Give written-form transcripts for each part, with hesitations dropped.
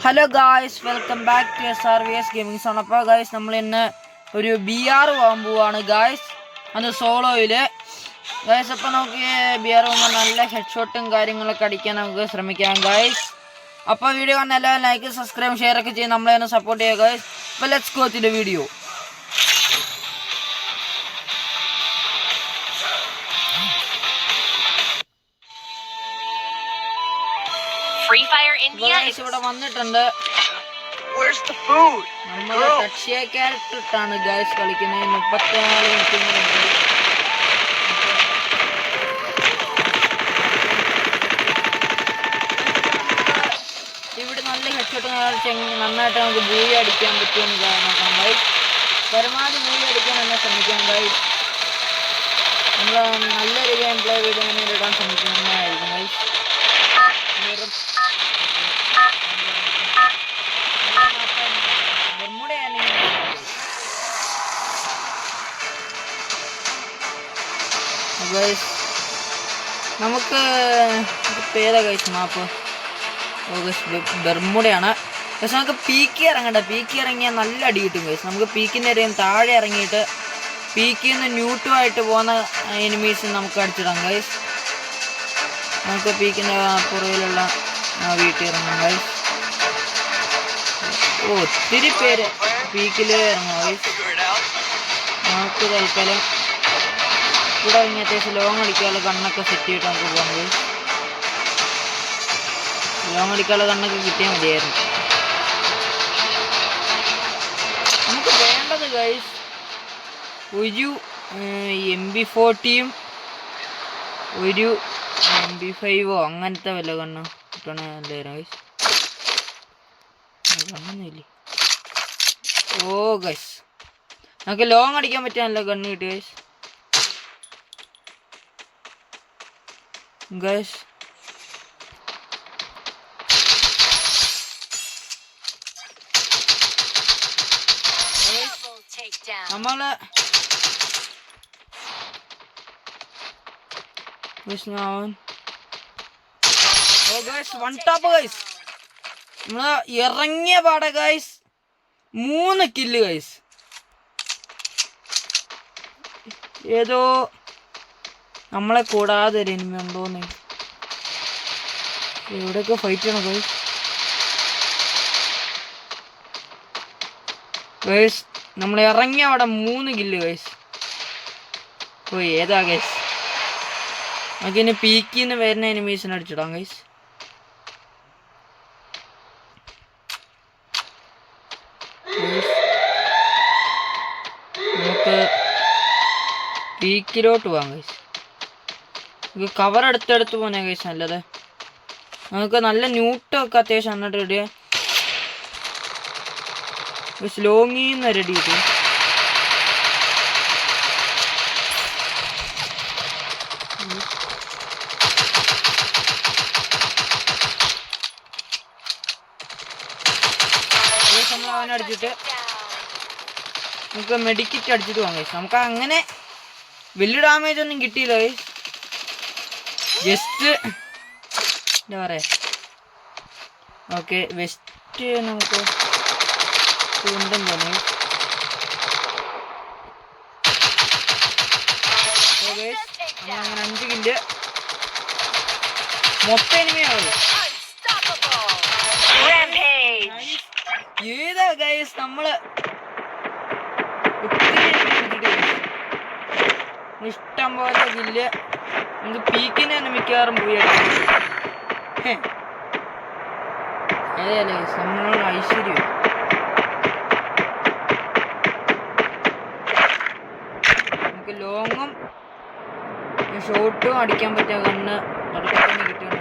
Hello guys, welcome back to SRVS gaming zone. അപ്പോൾ guys നമ്മൾ ഇന്ന് ഒരു BR പോകാൻ പോവാണ് ഗായ്സ്, അത് സോളോയിൽ ഗായ്സ്. അപ്പോൾ നമുക്ക് BR പോകുമ്പോൾ നല്ല ഹെഡ് ഷോട്ടും കാര്യങ്ങളൊക്കെ അടിക്കാൻ നമുക്ക് ശ്രമിക്കാം ഗായ്സ്. അപ്പോൾ വീഡിയോ കാണാൻ എല്ലാവരും ലൈക്ക്, സബ്സ്ക്രൈബ്, ഷെയർ ഒക്കെ ചെയ്ത് നമ്മളെ ഒന്ന് സപ്പോർട്ട് ചെയ്യുക ഗായ്സ്. അപ്പോൾ let's go to the video. ഇവിടെ വന്നിട്ടുണ്ട്. നമ്മള് ടച്ചിയ ക്യാരക്ടറിട്ടാണ് ഗായ്സ് കളിക്കുന്നത്. 34 മിനിറ്റ് ഇവിടെ നല്ല ഹെഡ്ഷോട്ട് നന്നായിട്ട് നമുക്ക് ബൂയി അടിക്കാൻ പറ്റുമെന്ന് നോക്കാം ഗായ്സ്. പരമാവധി ബൂയി അടിക്കാൻ തന്നെ ശ്രമിക്കാം ഗായ്സ്. നമ്മൾ നല്ലൊരു ഗെയിം പ്ലേ വീഡിയോ തന്നെ ഇടാൻ ശ്രമിക്കുന്നതായിരിക്കും ഗായ്സ്. നമുക്ക് പേരാ ഗൈസ് മാപ്പ് ബെർമുടയാണ്. പക്ഷെ നമുക്ക് പീക്കി ഇറങ്ങണ്ട. പീക്കി ഇറങ്ങിയാൽ നല്ല അടി കിട്ടും ഗൈസ്. നമുക്ക് പീക്കിൻ്റെ ഇടയിൽ താഴെ ഇറങ്ങിയിട്ട് പീക്കിൽ നിന്ന് ന്യൂട്ടുമായിട്ട് പോകുന്ന എനിമീസ് നമുക്ക് അടിച്ചിടാം ഗൈസ്. നമുക്ക് പീക്കിൻ്റെ പുറകിലുള്ള വീട്ടിൽ ഇറങ്ങാം ഗൈസ്. ഒത്തിരി പേര് പീക്കിൽ ഇറങ്ങാം ഗൈസ്. നമുക്ക് തൽക്കാലം ഇവിടെ ഇങ്ങനെ അത്യാവശ്യം ലോങ് അടിക്കാനുള്ള കണ്ണൊക്കെ സെറ്റ് ചെയ്തിട്ട് നമുക്ക് പോകാം ഗൈസ്. ലോങ് അടിക്കാനുള്ള കണ്ണൊക്കെ കിട്ടിയാൽ മതിയായിരുന്നു. നമുക്ക് വേണ്ടത് ഗൈസ് ഒരു MP40യും ഒരു MP5 അങ്ങനത്തെ വല്ല കണ്ണ് കിട്ടണേ നല്ലായിരുന്നു ഗൈസ്. കണ്ണൊന്നുമില്ലേ? ഗൈസ് നമുക്ക് ലോങ് അടിക്കാൻ പറ്റിയ നല്ല കണ്ണ് കിട്ടി ഗൈസ്. ഗൈസ് നമ്മള് വൺ ടാപ്പ് ഗൈസ്. നമ്മള് ഇറങ്ങിയ പാടെ ഗൈസ് 3 കില്ല് ഗൈസ്. ഏതോ നമ്മളെ കൂടാതെ ഒരു എനിമി ഉണ്ടോന്ന്. എവിടെയൊക്കെ ഫൈറ്റ് ചെയ്യണം ഗൈസ്. ഗൈസ് നമ്മൾ ഇറങ്ങിയ അവിടെ 3 കില്ല് ഗൈസ്. ഏതാ ഗൈസ്? നമുക്കിനി പീക്കിന്ന് വരുന്ന എനിമീസിനെ അടിച്ചിടാം ഗൈസ്. നമുക്ക് പീക്കിലോട്ട് പോകാം ഗൈസ്. നമുക്ക് കവർ എടുത്തെടുത്ത് പോകാൻ ഗൈസ് നല്ലത്. നമുക്ക് നല്ല ന്യൂട്ടൊക്കെ അത്യാവശ്യം നന്നായിട്ട് റെഡിയാ. ലോങ്ങിന്ന് റെഡി കിട്ടി. നമ്മൾ അവനടിച്ചിട്ട് നമുക്ക് മെഡിക്കിറ്റ് അടിച്ചിട്ട് പോകാം ഗൈസ്. നമുക്ക് അങ്ങനെ വലിയ ഡാമേജ് ഒന്നും കിട്ടിയില്ല ഗൈസ്. ജസ്റ്റ് എന്താ പറയാ, ഓക്കെ വെസ്റ്റ് നമുക്ക് ഉണ്ടെന്ന് തോന്നി. അങ്ങനെ 5 കില്ല് മൊത്തം എനിമിയാണ്. ഏതാ ഗൈസ് നമ്മള് ഇഷ്ടം പോലെ കില്ല്. നമുക്ക് പീക്കിന് തന്നെ മിക്കവാറും പോയി ഏതല്ലേ നമ്മളോട് ഐശ്വര്യം. നമുക്ക് ലോങ്ങും ഷോട്ടും അടിക്കാൻ പറ്റിയ കണ്ണ് അടുത്തന്നെ കിട്ടുകയാണ്.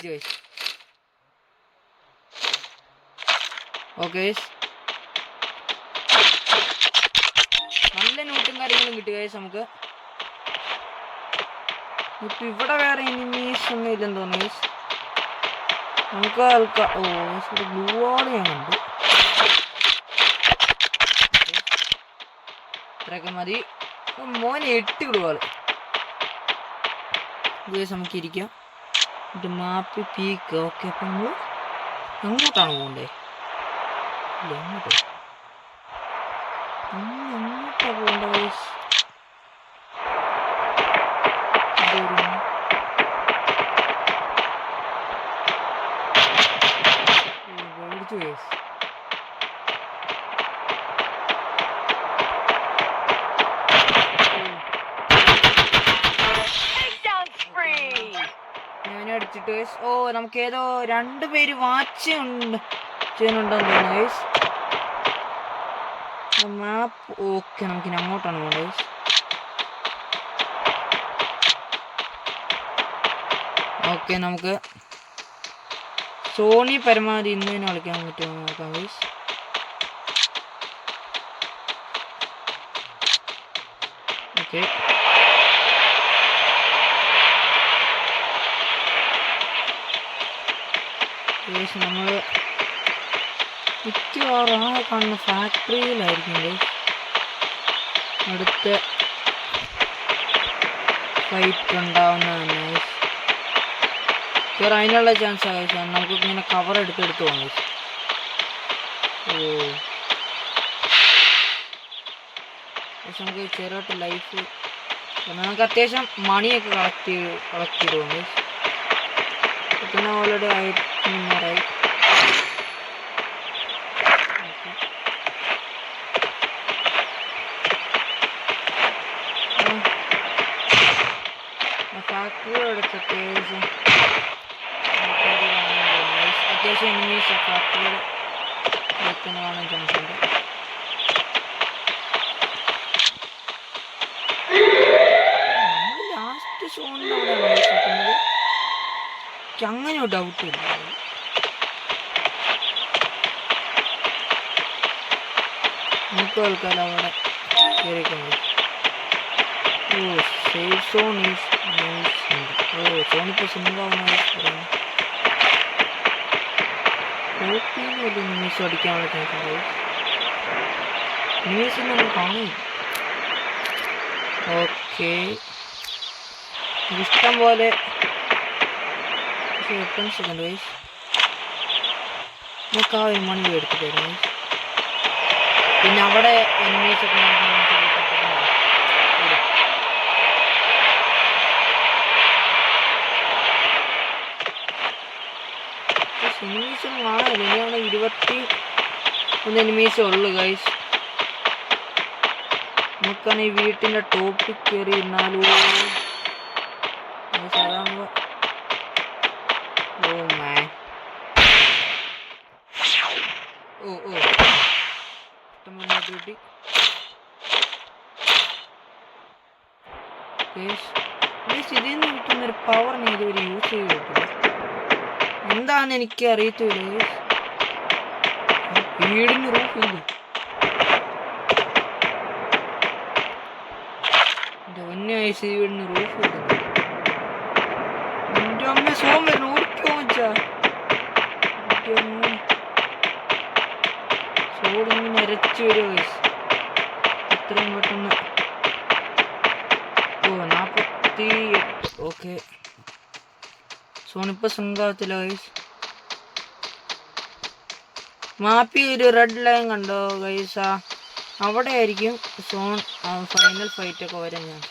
അടിച്ചു ഗൈസ്. ഓക്കെ നല്ല ന്യൂട്ടും കാര്യങ്ങളും കിട്ടി ഗൈസ് നമുക്ക്. ഇപ്പൊ ഇവിടെ വേറെ എനിമീസ് ഒന്നും ഇല്ലെന്ന് തോന്നുന്നു ഗൈസ്. നമുക്ക് ബ്ലൂ വാൾ ഞാൻ കണ്ടു. ഇത്രയൊക്കെ മതി. മോനെ 8 ബ്ലൂ വാൾ ഗൈസ്. നമുക്ക് ഇരിക്കാം. ഇത് മാപ്പ് പീക്ക്. ഓക്കെ അപ്പം നമ്മൾ എങ്ങോട്ടാണ് പോകണ്ടേ? ഇല്ല എങ്ങോട്ടോ എങ്ങോട്ടാ പോകണ്ട ഗൈസ്? മേടിച്ചു ഗൈസ്. അടിച്ചിട്ട് ഗൈസ്. നമുക്ക് ഏതോ 2 പേര് വാച്ച് ചെയ്യുന്നുണ്ടെന്ന് തോന്നുന്നു ഗൈസ്. മാപ്പ് ഓക്കെ. നമുക്കിനി അങ്ങോട്ടാണ് പോകേണ്ടത് ഗൈസ്. ഓക്കെ നമുക്ക് സോണി പരമാവധി ഇന്ന് തന്നെ കളിക്കാൻ പറ്റുമോ നോക്കാം ഗൈസ്. ഓക്കെ നമ്മൾ മിക്കവാറും ആ കാണുന്ന ഫാക്ടറിയിലായിരിക്കും ഗൈസ് അടുത്ത ഫൈറ്റ് ഉണ്ടാവുന്നതാണ് ഗൈസ്. അതിനുള്ള ചാൻസ് ആവശ്യം. നമുക്ക് ഇങ്ങനെ കവർ എടുത്തെടുത്ത് പോകാം ഗൈസ്. പക്ഷെ നമുക്ക് ചെറുതായിട്ട് ലൈഫ് നമുക്ക് അത്യാവശ്യം മണിയൊക്കെ കളക്ട് ചെയ്ത് പോകും ഗൈസ്. പിന്നെ ഓൾറെഡി ആയി. ഫാക്ടറി എടുത്ത് അത്യാവശ്യം എനിമീസ് ഫാക്ടറിയുടെ തന്നെ കാണാൻ ചാൻസ് ഉണ്ട്. നമ്മൾ ലാസ്റ്റ് ഷോണിൻ്റെ അവിടെയാണ് നിൽക്കുന്നത്. എനിക്ക് അങ്ങനെ ഒരു ഡൗട്ട് ഇല്ല. നമുക്ക് ആൾക്കാർ അവിടെ കയറിക്കുന്നത്. സേഫ് സോൺ ഈസ് സോണിപ്പോൾ സിംഗിളാവുന്ന ന്യൂസ് അടിക്കാനുള്ള ചാൻസ് ഉണ്ട്. ന്യൂസ് നമ്മൾ കാണും. ഓക്കെ ഇഷ്ടം പോലെ വെപ്പൺസ് ഉണ്ട് ഗൈസ്. നമുക്ക് ആ ഒരു മണി എടുത്തിട്ട് വരാം. പിന്നെ അവിടെ എനിമീസ് ഒക്കെ എനിമീസൊന്നും കാണാനില്ല. ഇനിയാണ് 21 എനിമീസേ ഉള്ളു ഗൈസ്. നമുക്കാണ് ഈ വീട്ടിൻ്റെ ടോപ്പിൽ കയറി ഇരുന്നാലോ അതാകുമ്പോ കിട്ടി. ഇതിൽ നിന്ന് കിട്ടുന്നൊരു പവർ ഞാൻ ഇതുവരെ യൂസ് ചെയ്തിട്ടില്ല. എന്താണെന്ന് എനിക്ക് അറിയത്തില്ല. വീടിന് റൂഫില്ല. എൻ്റെ ഒന്നേ വയസ്സ് വീടിന് റൂഫില്ല. എൻ്റെ അമ്മ സോം വരുന്നു. ഓടിക്കോ വെച്ചാ സോടിങ്ങനെ നിരച്ച് വരുമോ വയസ്സ് എത്രയും പെട്ടെന്ന്. 48. Okay സോണിപ്പോൾ ശൃംഗാവത്തില്ല guys. മാപ്പി ഒരു റെഡ് ലൈൻ കണ്ടോ ഗൈസ? അവിടെ ആയിരിക്കും സോൺ ഫൈനൽ ഫൈറ്റൊക്കെ വരാൻ ചാൻസ്.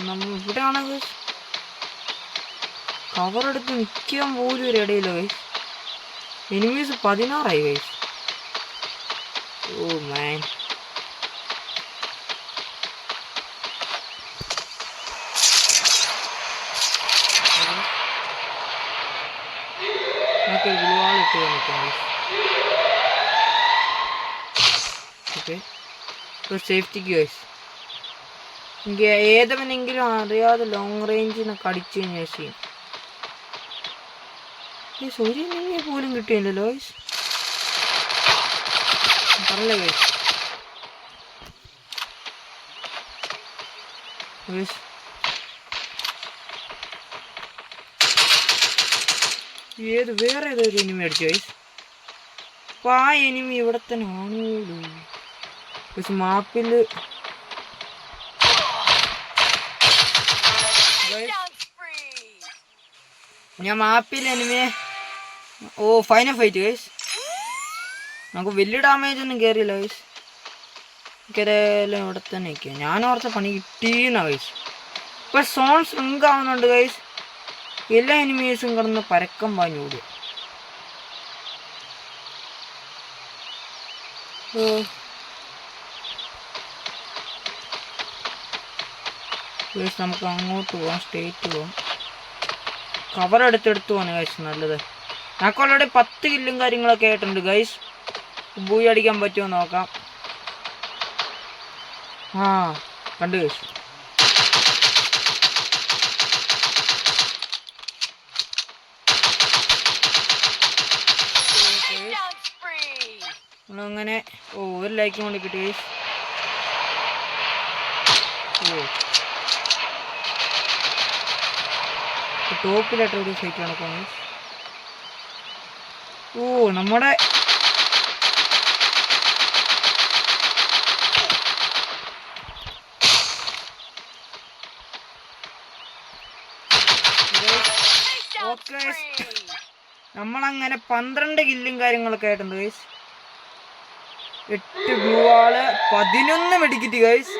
നമ്മൾ ഇവിടെയാണ് ഗൈസ്. കവർ എടുത്ത് നിൽക്കാൻ പോലും ഒരു ഇടയില്ല guys. Enemies 16 guys. Oh man സേഫ്റ്റിക്ക് ഗൈസ്. എനിക്ക് ഏതവനെങ്കിലും അറിയാതെ ലോങ് റേഞ്ചിൽ നിന്നൊക്കെ അടിച്ചു കഴിഞ്ഞ സീൻ. ഒരു എനിമിയെ പോലും കിട്ടിയില്ലല്ലോ പറഞ്ഞില്ലേ ഗൈസ്. വേറെ ഏതൊരു എനിമി അടിച്ചു ഗൈസ്. അപ്പൊ ആ എനിമി ഇവിടെ തന്നെ ആണല്ലോ. പക്ഷെ മാപ്പില് ഞാൻ എനിമിയെ ഫൈനൽ ഫൈറ്റ് ഗൈസ്. നമുക്ക് വലിയ ഡാമേജ് ഒന്നും കയറിയില്ല ഗൈസ്. കയറിയാലും ഇവിടെ തന്നെ നിൽക്കുക. ഞാൻ ഓർത്ത പണി കിട്ടീന്നാ ഗൈസ്. ഇപ്പൊ സോൺ സ്ട്രിങ്ക് ആവുന്നുണ്ട് ഗൈസ്. എല്ലാ എനിമീസും കിടന്ന് പരക്കം പാഞ്ഞൂടും. നമുക്ക് അങ്ങോട്ട് പോവാം, സ്റ്റേറ്റ് പോവാം. കവർ എടുത്തെടുത്ത് പോവാണ് ഗൈസ് നല്ലത്. ഞങ്ങൾക്ക് ഓൾറെഡി 10 കില്ലും കാര്യങ്ങളൊക്കെ ആയിട്ടുണ്ട് ഗൈസ്. ബൂയി അടിക്കാൻ പറ്റുമോ നോക്കാം. കണ്ടു ഗൈസ്. അങ്ങനെ ഒരു ലൈക്കും കൊണ്ട് കിട്ടി ഗൈസ്. ടോപ്പിലായിട്ട് ഒരു ഫൈറ്റ് നടക്കും. നമ്മുടെ നമ്മളങ്ങനെ 12 കില്ലും കാര്യങ്ങളൊക്കെ ആയിട്ടുണ്ട് ഗൈസ്. 8 ബ്ലൂ ആള്, 11 മെഡിക്കിറ്റ് ഗൈസ്.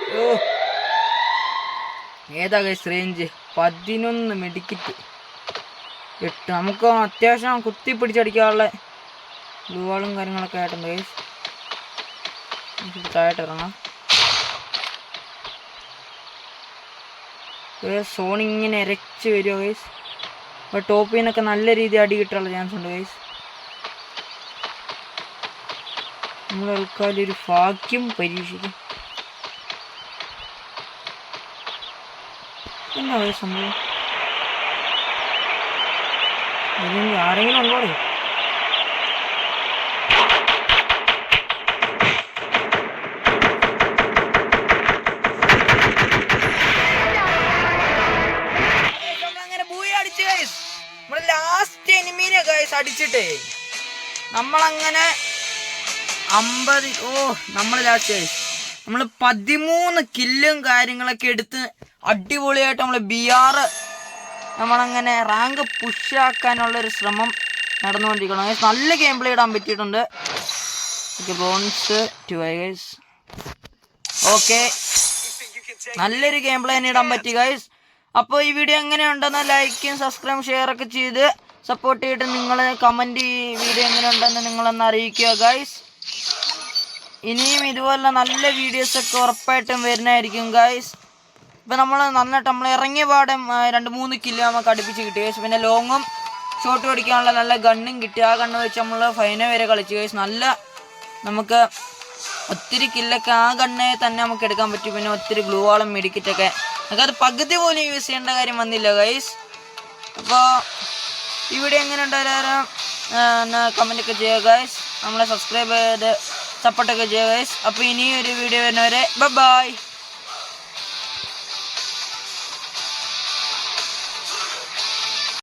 ഏതാ ഗൈസ് റേഞ്ച്? 11 മെഡിക്കിറ്റ്. 8 നമുക്ക് അത്യാവശ്യം കുത്തി പിടിച്ചടിക്കാനുള്ള ബ്ലൂ ആളും കാര്യങ്ങളൊക്കെ ആയിട്ടുണ്ട് ഗൈസ്. താഴോട്ട് ഇറങ്ങാം. സോണിങ്ങനെ ഇരച്ച് വരുമോ ഗൈസ്. അപ്പോൾ ടോപ്പിൽ നിന്നൊക്കെ നല്ല രീതിയിൽ അടി കിട്ടാനുള്ള ചാൻസ് ഉണ്ട് ഗൈസ്. നമ്മൾ ആൾക്കാർ ഒരു ഭാഗ്യം പരീക്ഷിക്കും. എന്താ സംഭവം? ആരെങ്കിലും ഉണ്ടോ? ലാസ്റ്റ് എനിമീനെ ഗൈസ് അടിച്ചിട്ടേ നമ്മളങ്ങനെ 50 നമ്മൾ ലാസ്റ്റ് ഗൈസ് നമ്മൾ 13 കില്ലും കാര്യങ്ങളൊക്കെ എടുത്ത് അടിപൊളിയായിട്ട് നമ്മൾ BR നമ്മളങ്ങനെ റാങ്ക് പുഷാക്കാനുള്ളൊരു ശ്രമം നടന്നുകൊണ്ടിരിക്കണം ഗൈസ്. നല്ല ഗെയിം പ്ലേ ഇടാൻ പറ്റിയിട്ടുണ്ട്. Bronze 2 guys. ഓക്കെ, നല്ലൊരു ഗെയിം പ്ലേ തന്നെ ഇടാൻ പറ്റി ഗൈസ്. അപ്പോൾ ഈ വീഡിയോ എങ്ങനെയുണ്ടെന്ന് ലൈക്കും സബ്സ്ക്രൈബും ഷെയറൊക്കെ ചെയ്ത് സപ്പോർട്ട് ചെയ്തിട്ട് നിങ്ങൾ കമൻറ്റ് ഈ വീഡിയോ എങ്ങനെയുണ്ടെന്ന് നിങ്ങളൊന്ന് അറിയിക്കുക ഗൈസ്. ഇനിയും ഇതുപോലെ നല്ല വീഡിയോസൊക്കെ ഉറപ്പായിട്ടും വരുന്നതായിരിക്കും ഗൈസ്. ഇപ്പം നമ്മൾ ഇറങ്ങിയ പാടെ 2-3 കില്ല് നമുക്ക് അടുപ്പിച്ച് കിട്ടി ഗൈസ്. പിന്നെ ലോങ്ങും ഷോട്ട് പഠിക്കാനുള്ള നല്ല ഗണ്ണും കിട്ടി. ആ ഗണ്ണ് വെച്ച് നമ്മൾ ഫൈനൽ വരെ കളിച്ചു ഗൈസ്. നല്ല നമുക്ക് ഒത്തിരി കില്ലൊക്കെ ആ ഗണ്ണെ തന്നെ നമുക്ക് എടുക്കാൻ പറ്റും. പിന്നെ ഒത്തിരി ഗ്ലൂ വാളും മെഡിക്കറ്റൊക്കെ നമുക്കത് പകുതി പോലും യൂസ് ചെയ്യേണ്ട കാര്യം വന്നില്ല ഗൈസ്. അപ്പോൾ ഈ വീഡിയോ എങ്ങനെ ഉണ്ടായാലും കമൻറ്റൊക്കെ ചെയ്യുക ഗൈസ്. നമ്മളെ സബ്സ്ക്രൈബ് ചെയ്ത് സപ്പോർട്ടൊക്കെ ചെയ്യുക ഗൈസ്. അപ്പോൾ ഇനിയൊരു വീഡിയോ വരുന്നവരെ ബൈ.